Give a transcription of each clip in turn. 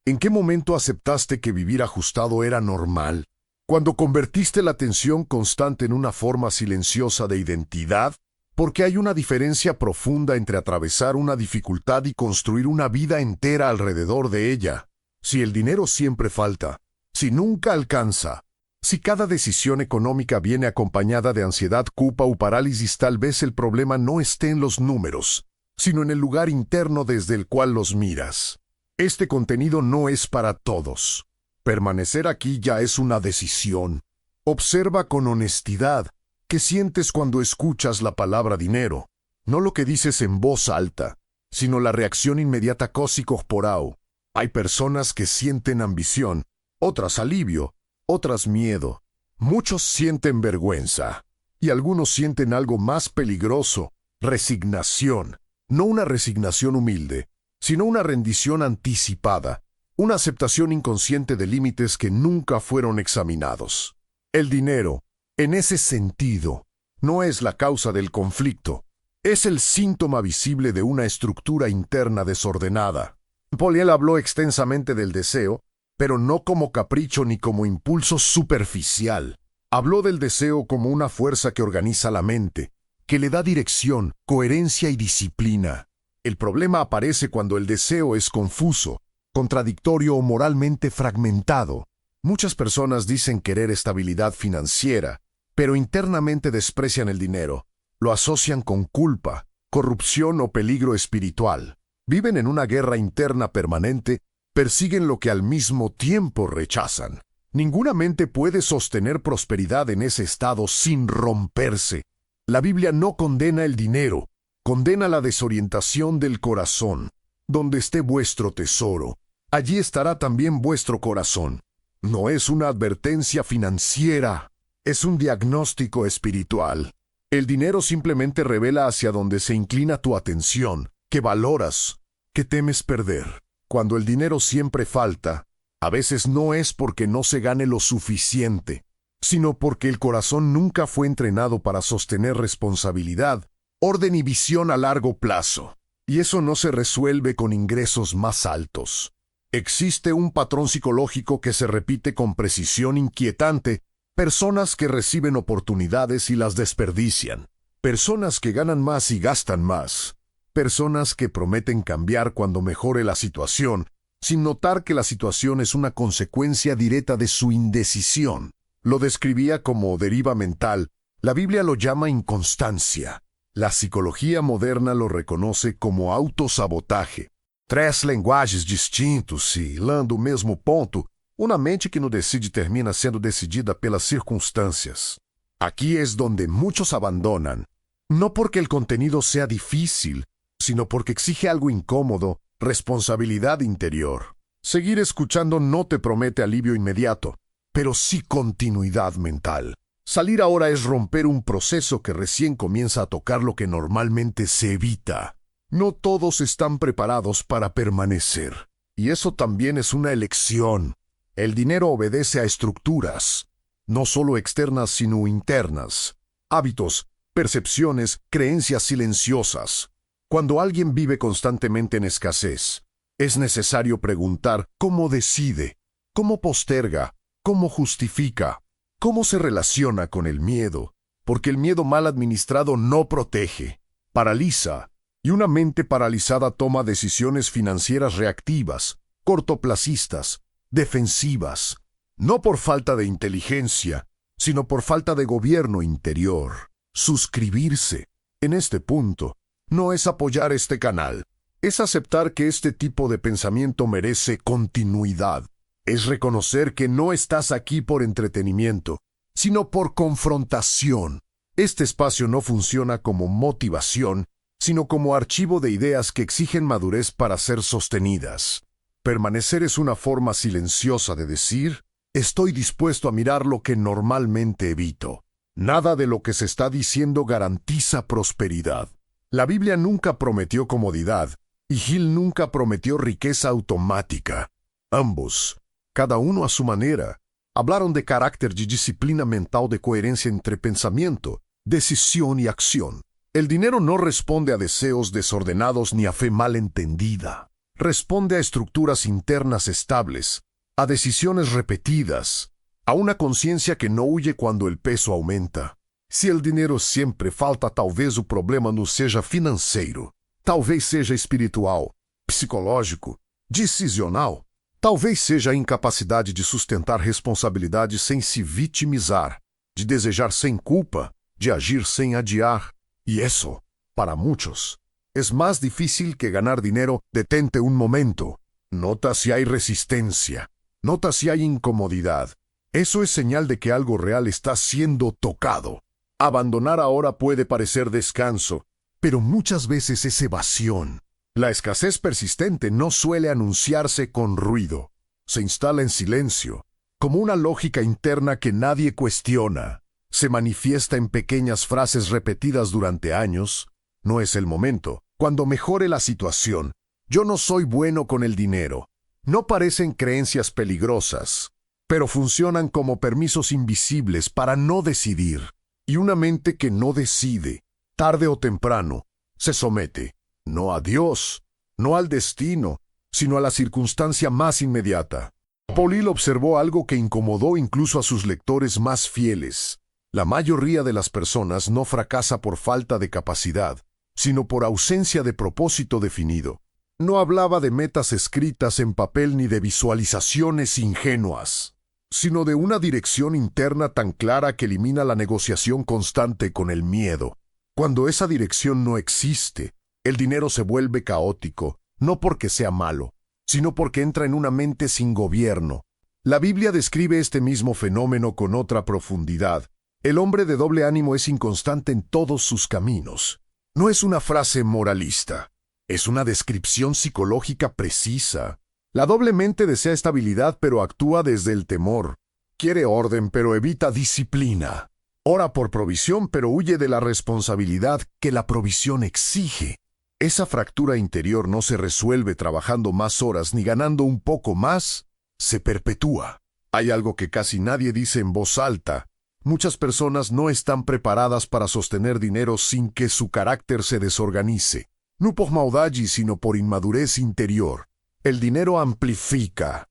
¿En qué momento aceptaste que vivir ajustado era normal? Cuando convertiste la tensión constante en una forma silenciosa de identidad, porque hay una diferencia profunda entre atravesar una dificultad y construir una vida entera alrededor de ella. Si el dinero siempre falta, si nunca alcanza, si cada decisión económica viene acompañada de ansiedad, culpa o parálisis, tal vez el problema no esté en los números, sino en el lugar interno desde el cual los miras. Este contenido no es para todos. Permanecer aquí ya es una decisión. Observa con honestidad qué sientes cuando escuchas la palabra dinero, no lo que dices en voz alta, sino la reacción inmediata corporal. Hay personas que sienten ambición, otras alivio, otras miedo. Muchos sienten vergüenza, y algunos sienten algo más peligroso, resignación. No una resignación humilde, sino una rendición anticipada, una aceptación inconsciente de límites que nunca fueron examinados. El dinero, en ese sentido, no es la causa del conflicto, es el síntoma visible de una estructura interna desordenada. Poliel habló extensamente del deseo, pero no como capricho ni como impulso superficial. Habló del deseo como una fuerza que organiza la mente, que le da dirección, coherencia y disciplina. El problema aparece cuando el deseo es confuso, contradictorio o moralmente fragmentado. Muchas personas dicen querer estabilidad financiera, pero internamente desprecian el dinero. Lo asocian con culpa, corrupción o peligro espiritual. Viven en una guerra interna permanente, persiguen lo que al mismo tiempo rechazan. Ninguna mente puede sostener prosperidad en ese estado sin romperse. La Biblia no condena el dinero, condena la desorientación del corazón. Donde esté vuestro tesoro, allí estará también vuestro corazón. No es una advertencia financiera, es un diagnóstico espiritual. El dinero simplemente revela hacia dónde se inclina tu atención, qué valoras, qué temes perder. Cuando el dinero siempre falta, a veces no es porque no se gane lo suficiente, sino porque el corazón nunca fue entrenado para sostener responsabilidad, orden y visión a largo plazo. Y eso no se resuelve con ingresos más altos. Existe un patrón psicológico que se repite con precisión inquietante. Personas que reciben oportunidades y las desperdician. Personas que ganan más y gastan más. Personas que prometen cambiar cuando mejore la situación, sin notar que la situación es una consecuencia directa de su indecisión. Lo describía como deriva mental. La Biblia lo llama inconstancia. La psicología moderna lo reconoce como autosabotaje. Três linguagens distintos e, hilando o mesmo ponto, uma mente que no decide termina sendo decidida pelas circunstâncias. Aquí es donde muchos abandonan, no porque el contenido sea difícil, sino porque exige algo incómodo, responsabilidad interior. Seguir escuchando no te promete alivio inmediato, pero sí continuidad mental. Salir ahora es romper un proceso que recién comienza a tocar lo que normalmente se evita. No todos están preparados para permanecer. Y eso también es una elección. El dinero obedece a estructuras, no solo externas sino internas. Hábitos, percepciones, creencias silenciosas. Cuando alguien vive constantemente en escasez, es necesario preguntar cómo decide, cómo posterga, cómo justifica. ¿Cómo se relaciona con el miedo? Porque el miedo mal administrado no protege, paraliza, y una mente paralizada toma decisiones financieras reactivas, cortoplacistas, defensivas, no por falta de inteligencia, sino por falta de gobierno interior. Suscribirse, en este punto, no es apoyar este canal, es aceptar que este tipo de pensamiento merece continuidad. Es reconocer que no estás aquí por entretenimiento, sino por confrontación. Este espacio no funciona como motivación, sino como archivo de ideas que exigen madurez para ser sostenidas. Permanecer es una forma silenciosa de decir, estoy dispuesto a mirar lo que normalmente evito. Nada de lo que se está diciendo garantiza prosperidad. La Biblia nunca prometió comodidad, y Gil nunca prometió riqueza automática. Ambos, cada uno a su manera, hablaron de carácter, de disciplina mental, de coherencia entre pensamiento, decisión y acción. El dinero no responde a deseos desordenados ni a fe mal entendida. Responde a estructuras internas estables, a decisiones repetidas, a una conciencia que no huye cuando el peso aumenta. Se el dinheiro sempre falta, talvez o problema não seja financeiro. Talvez seja espiritual, psicológico, decisional. Talvez seja a incapacidade de sustentar responsabilidade sem se vitimizar, de desejar sem culpa, de agir sem adiar. E isso, para muitos, es más difícil que ganar dinero. Detente un momento. Nota si hay resistencia. Nota si hay incomodidad. Eso es señal de que algo real está siendo tocado. Abandonar ahora puede parecer descanso, pero muchas veces es evasión. La escasez persistente no suele anunciarse con ruido. Se instala en silencio, como una lógica interna que nadie cuestiona. Se manifiesta en pequeñas frases repetidas durante años. No es el momento. Cuando mejore la situación, yo no soy bueno con el dinero. No parecen creencias peligrosas, pero funcionan como permisos invisibles para no decidir. Y una mente que no decide, tarde o temprano, se somete, no a Dios, no al destino, sino a la circunstancia más inmediata. Paul observó algo que incomodó incluso a sus lectores más fieles. La mayoría de las personas no fracasa por falta de capacidad, sino por ausencia de propósito definido. No hablaba de metas escritas en papel ni de visualizaciones ingenuas, sino de una dirección interna tan clara que elimina la negociación constante con el miedo. Cuando esa dirección no existe, el dinero se vuelve caótico, no porque sea malo, sino porque entra en una mente sin gobierno. La Biblia describe este mismo fenómeno con otra profundidad. El hombre de doble ánimo es inconstante en todos sus caminos. No es una frase moralista, es una descripción psicológica precisa. La doble mente desea estabilidad pero actúa desde el temor. Quiere orden pero evita disciplina. Ora por provisión pero huye de la responsabilidad que la provisión exige. Esa fractura interior no se resuelve trabajando más horas ni ganando un poco más, se perpetúa. Hay algo que casi nadie dice en voz alta. Muchas personas no están preparadas para sostener dinero sin que su carácter se desorganice. No por maldad, sino por inmadurez interior. El dinero amplifica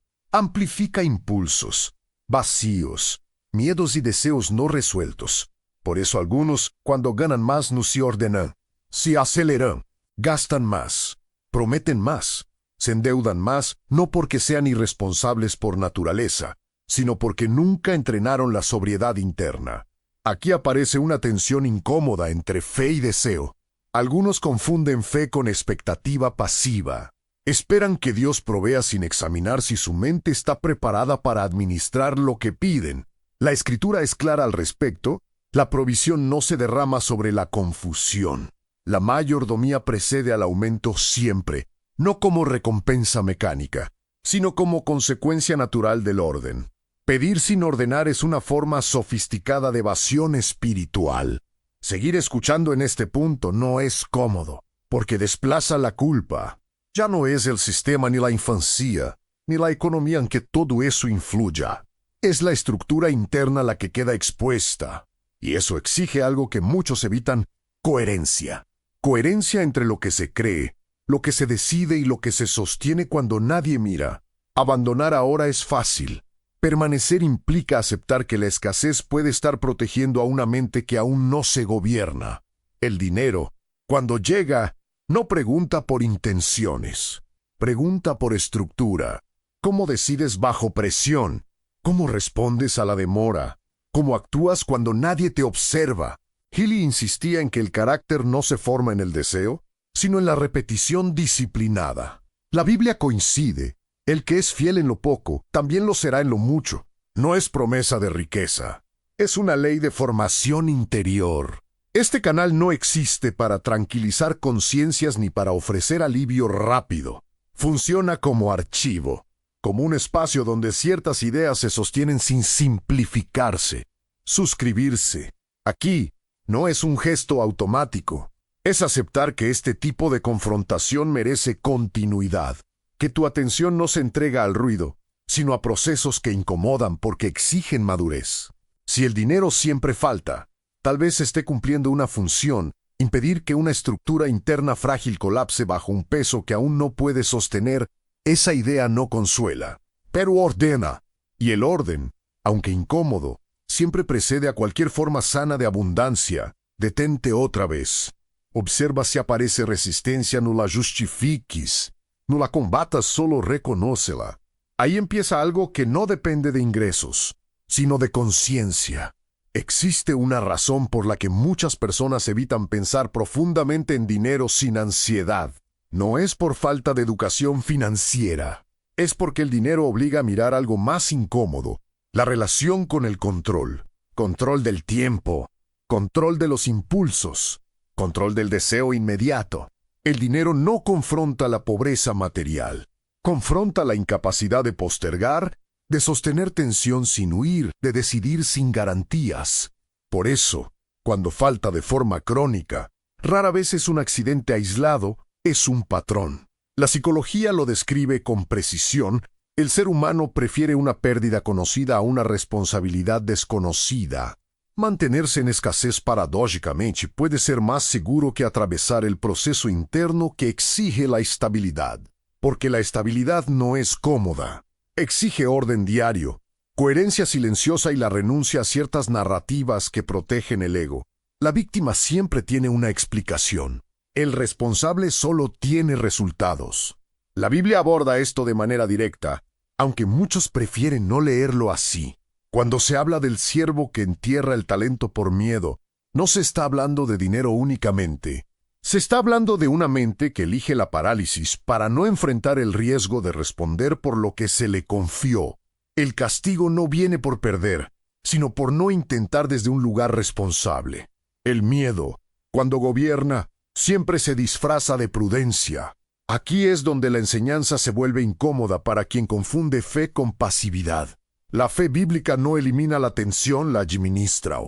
impulsos, vacíos, miedos y deseos no resueltos. Por eso algunos, cuando ganan más, no se ordenan, se aceleran, gastan más, prometen más, se endeudan más, no porque sean irresponsables por naturaleza, sino porque nunca entrenaron la sobriedad interna. Aquí aparece una tensión incómoda entre fe y deseo. Algunos confunden fe con expectativa pasiva. Esperan que Dios provea sin examinar si su mente está preparada para administrar lo que piden. La Escritura es clara al respecto. La provisión no se derrama sobre la confusión. La mayordomía precede al aumento siempre, no como recompensa mecánica, sino como consecuencia natural del orden. Pedir sin ordenar es una forma sofisticada de evasión espiritual. Seguir escuchando en este punto no es cómodo, porque desplaza la culpa. Ya no es el sistema ni la infancia, ni la economía en que todo eso influya. Es la estructura interna la que queda expuesta. Y eso exige algo que muchos evitan: coherencia. Coherencia entre lo que se cree, lo que se decide y lo que se sostiene cuando nadie mira. Abandonar ahora es fácil. Permanecer implica aceptar que la escasez puede estar protegiendo a una mente que aún no se gobierna. El dinero, cuando llega, no pregunta por intenciones, pregunta por estructura. ¿Cómo decides bajo presión? ¿Cómo respondes a la demora? ¿Cómo actúas cuando nadie te observa? Healy insistía en que el carácter no se forma en el deseo, sino en la repetición disciplinada. La Biblia coincide. El que es fiel en lo poco, también lo será en lo mucho. No es promesa de riqueza. Es una ley de formación interior. Este canal no existe para tranquilizar conciencias ni para ofrecer alivio rápido. Funciona como archivo, como un espacio donde ciertas ideas se sostienen sin simplificarse. Suscribirse. Aquí no es un gesto automático. Es aceptar que este tipo de confrontación merece continuidad. Que tu atención no se entrega al ruido, sino a procesos que incomodan porque exigen madurez. Si el dinero siempre falta, tal vez esté cumpliendo una función, Impedir que una estructura interna frágil colapse bajo un peso que aún no puede sostener, esa idea no consuela, pero ordena. Y el orden, aunque incómodo, siempre precede a cualquier forma sana de abundancia. Detente otra vez. Observa si aparece resistencia, no la justifiques. No la combatas, solo reconócela. Ahí empieza algo que no depende de ingresos, sino de conciencia. Existe una razón por la que muchas personas evitan pensar profundamente en dinero sin ansiedad. No es por falta de educación financiera. Es porque el dinero obliga a mirar algo más incómodo. La relación con el control. Control del tiempo. Control de los impulsos. Control del deseo inmediato. El dinero no confronta la pobreza material. Confronta la incapacidad de postergar, de sostener tensión sin huir, de decidir sin garantías. Por eso, cuando falta de forma crónica, rara vez es un accidente aislado, es un patrón. La psicología lo describe con precisión. El ser humano prefiere una pérdida conocida a una responsabilidad desconocida. Mantenerse en escasez paradójicamente puede ser más seguro que atravesar el proceso interno que exige la estabilidad, porque la estabilidad no es cómoda. Exige orden diario, coherencia silenciosa y la renuncia a ciertas narrativas que protegen el ego. La víctima siempre tiene una explicación. El responsable solo tiene resultados. La Biblia aborda esto de manera directa, aunque muchos prefieren no leerlo así. Cuando se habla del siervo que entierra el talento por miedo, no se está hablando de dinero únicamente. Se está hablando de una mente que elige la parálisis para no enfrentar el riesgo de responder por lo que se le confió. El castigo no viene por perder, sino por no intentar desde un lugar responsable. El miedo, cuando gobierna, siempre se disfraza de prudencia. Aquí es donde la enseñanza se vuelve incómoda para quien confunde fe con pasividad. La fe bíblica no elimina la tensión, la administra.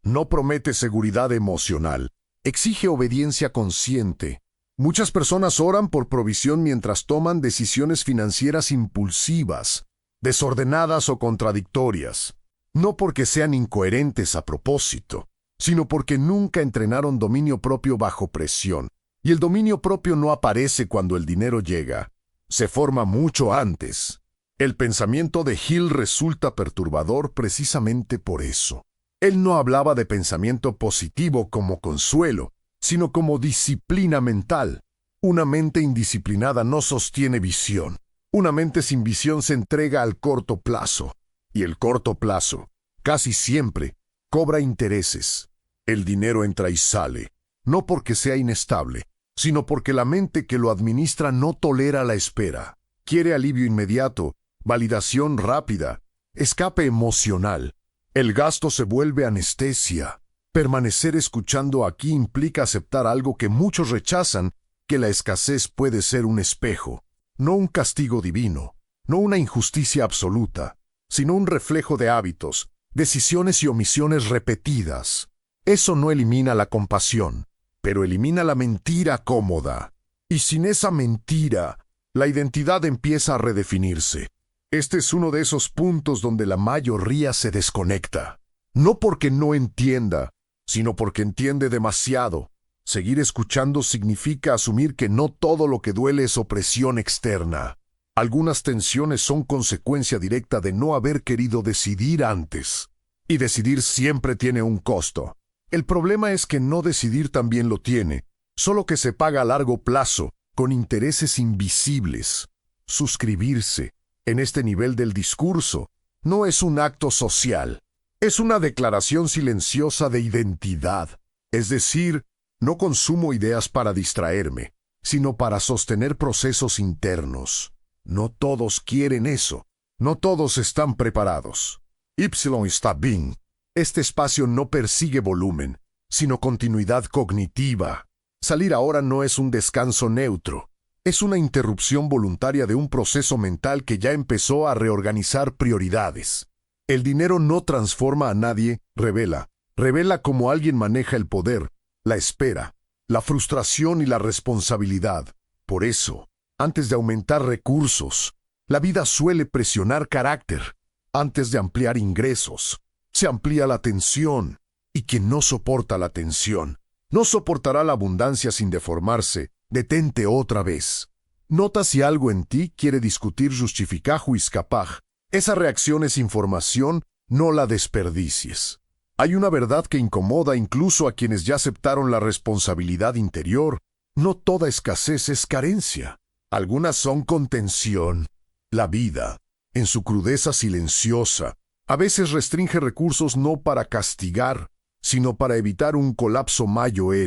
No promete seguridad emocional. Exige obediencia consciente. Muchas personas oran por provisión mientras toman decisiones financieras impulsivas, desordenadas o contradictorias. No porque sean incoherentes a propósito, sino porque nunca entrenaron dominio propio bajo presión. Y el dominio propio no aparece cuando el dinero llega. Se forma mucho antes. El pensamiento de Hill resulta perturbador precisamente por eso. Él no hablaba de pensamiento positivo como consuelo, sino como disciplina mental. Una mente indisciplinada no sostiene visión. Una mente sin visión se entrega al corto plazo. Y el corto plazo, casi siempre, cobra intereses. El dinero entra y sale, no porque sea inestable, sino porque la mente que lo administra no tolera la espera. Quiere alivio inmediato, validación rápida, escape emocional. El gasto se vuelve anestesia. Permanecer escuchando aquí implica aceptar algo que muchos rechazan, que la escasez puede ser un espejo, no un castigo divino, no una injusticia absoluta, sino un reflejo de hábitos, decisiones y omisiones repetidas. Eso no elimina la compasión, pero elimina la mentira cómoda. Y sin esa mentira, la identidad empieza a redefinirse. Este es uno de esos puntos donde la mayoría se desconecta. No porque no entienda, sino porque entiende demasiado. Seguir escuchando significa asumir que no todo lo que duele es opresión externa. Algunas tensiones son consecuencia directa de no haber querido decidir antes. Y decidir siempre tiene un costo. El problema es que no decidir también lo tiene, solo que se paga a largo plazo, con intereses invisibles. Suscribirse, en este nivel del discurso, no es un acto social. Es una declaración silenciosa de identidad. Es decir, no consumo ideas para distraerme, sino para sostener procesos internos. No todos quieren eso. No todos están preparados. Y está bien. Este espacio no persigue volumen, sino continuidad cognitiva. Salir ahora no es un descanso neutro. Es una interrupción voluntaria de un proceso mental que ya empezó a reorganizar prioridades. El dinero no transforma a nadie, revela. Revela cómo alguien maneja el poder, la espera, la frustración y la responsabilidad. Por eso, antes de aumentar recursos, la vida suele presionar carácter. Antes de ampliar ingresos, se amplía la tensión. Y quien no soporta la tensión, No soportará la abundancia sin deformarse. Detente otra vez. Nota si algo en ti quiere discutir, justificar o escapar. Esa reacción es información, no la desperdicies. Hay una verdad que incomoda incluso a quienes ya aceptaron la responsabilidad interior. No toda escasez es carencia. Algunas son contención. La vida, en su crudeza silenciosa, a veces restringe recursos no para castigar, sino para evitar un colapso mayor.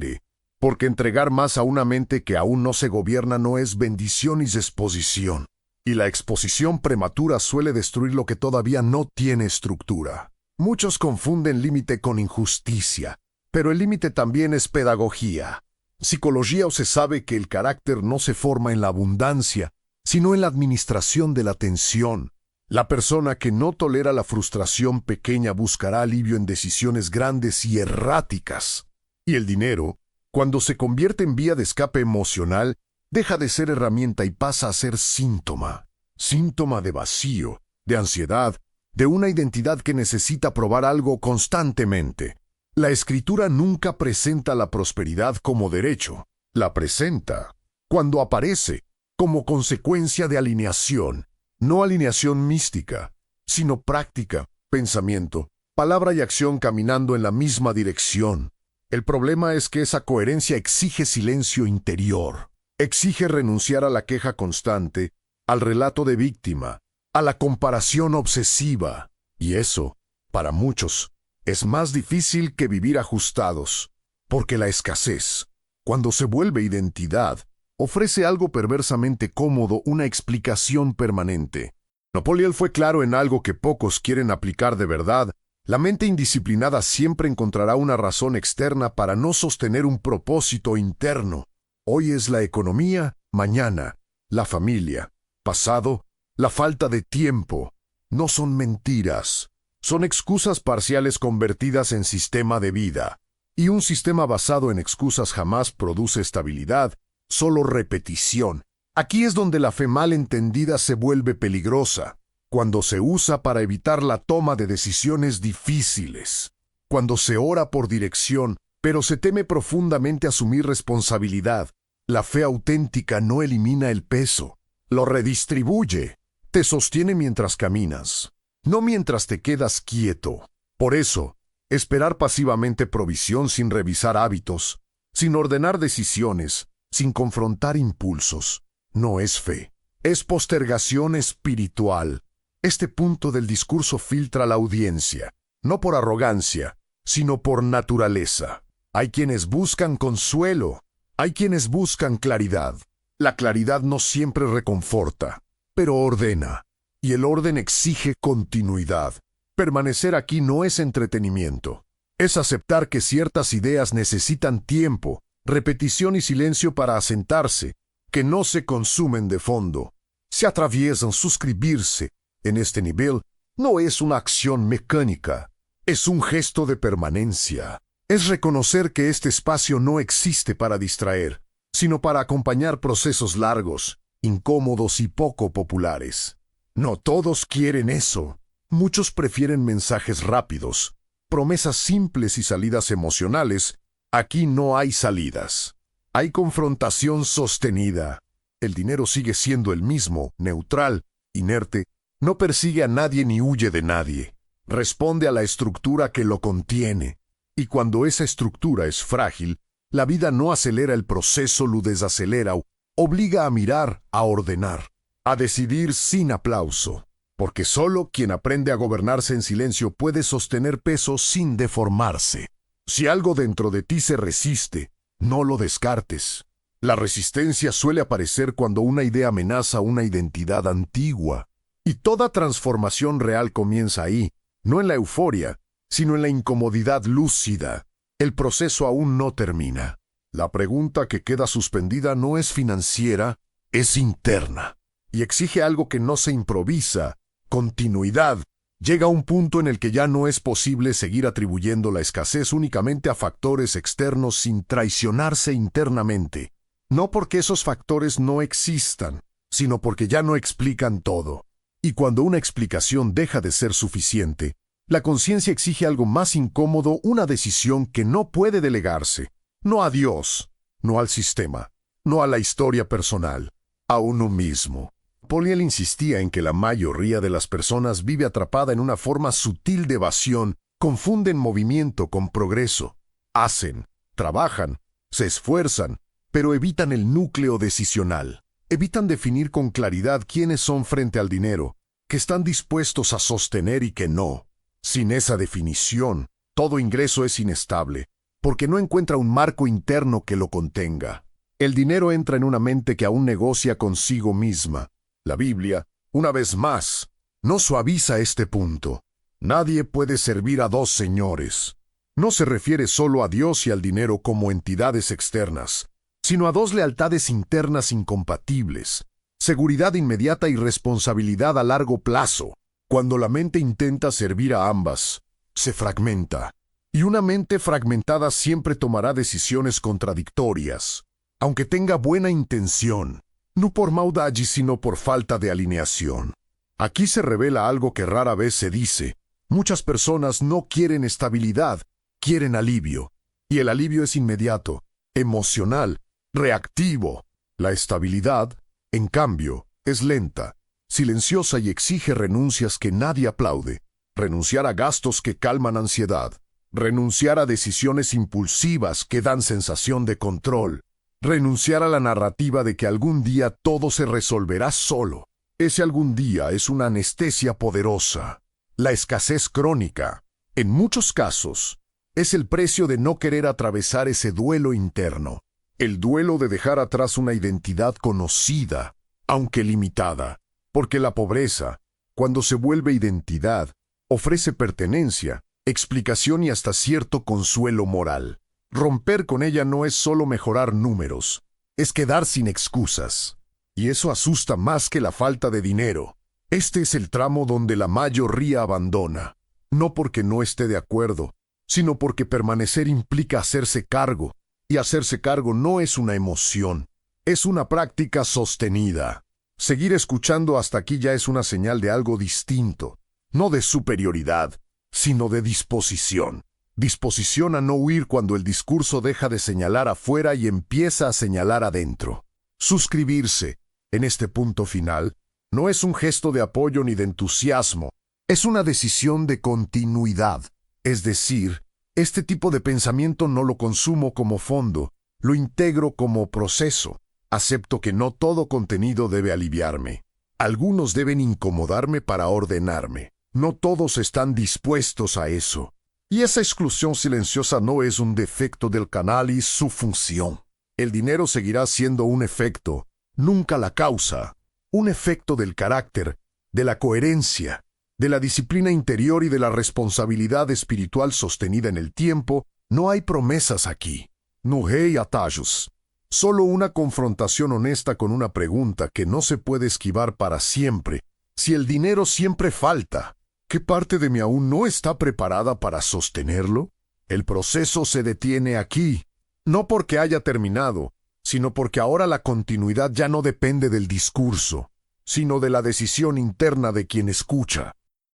Porque entregar más a una mente que aún no se gobierna no es bendición y exposición. Y la exposición prematura suele destruir lo que todavía no tiene estructura. Muchos confunden límite con injusticia, pero el límite también es pedagogía. Psicología se sabe que el carácter no se forma en la abundancia, sino en la administración de la tensión. La persona que no tolera la frustración pequeña buscará alivio en decisiones grandes y erráticas. Y el dinero, cuando se convierte en vía de escape emocional, deja de ser herramienta y pasa a ser síntoma. Síntoma de vacío, de ansiedad, de una identidad que necesita probar algo constantemente. La escritura nunca presenta la prosperidad como derecho. La presenta, cuando aparece, como consecuencia de alineación. No alineación mística, sino práctica, pensamiento, palabra y acción caminando en la misma dirección. El problema es que esa coherencia exige silencio interior. Exige renunciar a la queja constante, al relato de víctima, a la comparación obsesiva. Y eso, para muchos, es más difícil que vivir ajustados, porque la escasez, cuando se vuelve identidad, ofrece algo perversamente cómodo, una explicación permanente. Napoleón fue claro en algo que pocos quieren aplicar de verdad. La mente indisciplinada siempre encontrará una razón externa para no sostener un propósito interno. Hoy es la economía, mañana, la familia, pasado, la falta de tiempo. No son mentiras, son excusas parciales convertidas en sistema de vida. Y un sistema basado en excusas jamás produce estabilidad, solo repetición. Aquí es donde la fe mal entendida se vuelve peligrosa, cuando se usa para evitar la toma de decisiones difíciles, cuando se ora por dirección, pero se teme profundamente asumir responsabilidad. La fe auténtica no elimina el peso, lo redistribuye, te sostiene mientras caminas, no mientras te quedas quieto. Por eso, esperar pasivamente provisión sin revisar hábitos, sin ordenar decisiones, sin confrontar impulsos, no es fe, es postergación espiritual. Este punto del discurso filtra la audiencia, no por arrogancia, sino por naturaleza. Hay quienes buscan consuelo, hay quienes buscan claridad. La claridad no siempre reconforta, pero ordena, y el orden exige continuidad. Permanecer aquí no es entretenimiento, es aceptar que ciertas ideas necesitan tiempo, repetición y silencio para asentarse, que no se consumen de fondo, se atraviesan. Suscribirse en este nivel no es una acción mecánica, es un gesto de permanencia. Es reconocer que este espacio no existe para distraer, sino para acompañar procesos largos, incómodos y poco populares. No todos quieren eso. Muchos prefieren mensajes rápidos, promesas simples y salidas emocionales. Aquí no hay salidas. Hay confrontación sostenida. El dinero sigue siendo el mismo, neutral, inerte. No persigue a nadie ni huye de nadie. Responde a la estructura que lo contiene. Y cuando esa estructura es frágil, la vida no acelera el proceso, lo desacelera, obliga a mirar, a ordenar, a decidir sin aplauso. Porque solo quien aprende a gobernarse en silencio puede sostener peso sin deformarse. Si algo dentro de ti se resiste, no lo descartes. La resistencia suele aparecer cuando una idea amenaza una identidad antigua. Y toda transformación real comienza ahí, no en la euforia, sino en la incomodidad lúcida. El proceso aún no termina. La pregunta que queda suspendida no es financiera, es interna. Y exige algo que no se improvisa, continuidad. Llega un punto en el que ya no es posible seguir atribuyendo la escasez únicamente a factores externos sin traicionarse internamente. No porque esos factores no existan, sino porque ya no explican todo. Y cuando una explicación deja de ser suficiente, la conciencia exige algo más incómodo, una decisión que no puede delegarse, No a Dios, no al sistema, no a la historia personal, a uno mismo. Poliel insistía en que la mayoría de las personas vive atrapada en una forma sutil de evasión, confunden movimiento con progreso. Hacen, trabajan, se esfuerzan, pero evitan el núcleo decisional. Evitan definir con claridad quiénes son frente al dinero, que están dispuestos a sostener y que no. Sin esa definición, todo ingreso es inestable, porque no encuentra un marco interno que lo contenga. El dinero entra en una mente que aún negocia consigo misma. La Biblia, una vez más, no suaviza este punto. Nadie puede servir a dos señores. No se refiere solo a Dios y al dinero como entidades externas, sino a dos lealtades internas incompatibles, seguridad inmediata y responsabilidad a largo plazo. Cuando la mente intenta servir a ambas, se fragmenta, y una mente fragmentada siempre tomará decisiones contradictorias, aunque tenga buena intención, no por maldad sino por falta de alineación. Aquí se revela algo que rara vez se dice. Muchas personas no quieren estabilidad, quieren alivio, y el alivio es inmediato, emocional, reactivo. La estabilidad, en cambio, es lenta, silenciosa y exige renuncias que nadie aplaude. Renunciar a gastos que calman ansiedad. Renunciar a decisiones impulsivas que dan sensación de control. Renunciar a la narrativa de que algún día todo se resolverá solo. Ese algún día es una anestesia poderosa. La escasez crónica, en muchos casos, es el precio de no querer atravesar ese duelo interno. El duelo de dejar atrás una identidad conocida, aunque limitada. Porque la pobreza, cuando se vuelve identidad, ofrece pertenencia, explicación y hasta cierto consuelo moral. Romper con ella no es solo mejorar números, es quedar sin excusas. Y eso asusta más que la falta de dinero. Este es el tramo donde la mayoría abandona, no porque no esté de acuerdo, sino porque permanecer implica hacerse cargo, y hacerse cargo no es una emoción, es una práctica sostenida. Seguir escuchando hasta aquí ya es una señal de algo distinto, no de superioridad, sino de disposición. Disposición a no huir cuando el discurso deja de señalar afuera y empieza a señalar adentro. Suscribirse, en este punto final, no es un gesto de apoyo ni de entusiasmo, es una decisión de continuidad. Es decir, este tipo de pensamiento no lo consumo como fondo, lo integro como proceso. Acepto que no todo contenido debe aliviarme. Algunos deben incomodarme para ordenarme. No todos están dispuestos a eso. Y esa exclusión silenciosa no es un defecto del canal y su función. El dinero seguirá siendo un efecto, nunca la causa. Un efecto del carácter, de la coherencia, de la disciplina interior y de la responsabilidad espiritual sostenida en el tiempo. No hay promesas aquí. No hay atajos. Solo una confrontación honesta con una pregunta que no se puede esquivar para siempre. Si el dinero siempre falta, ¿qué parte de mí aún no está preparada para sostenerlo? El proceso se detiene aquí, no porque haya terminado, sino porque ahora la continuidad ya no depende del discurso, sino de la decisión interna de quien escucha.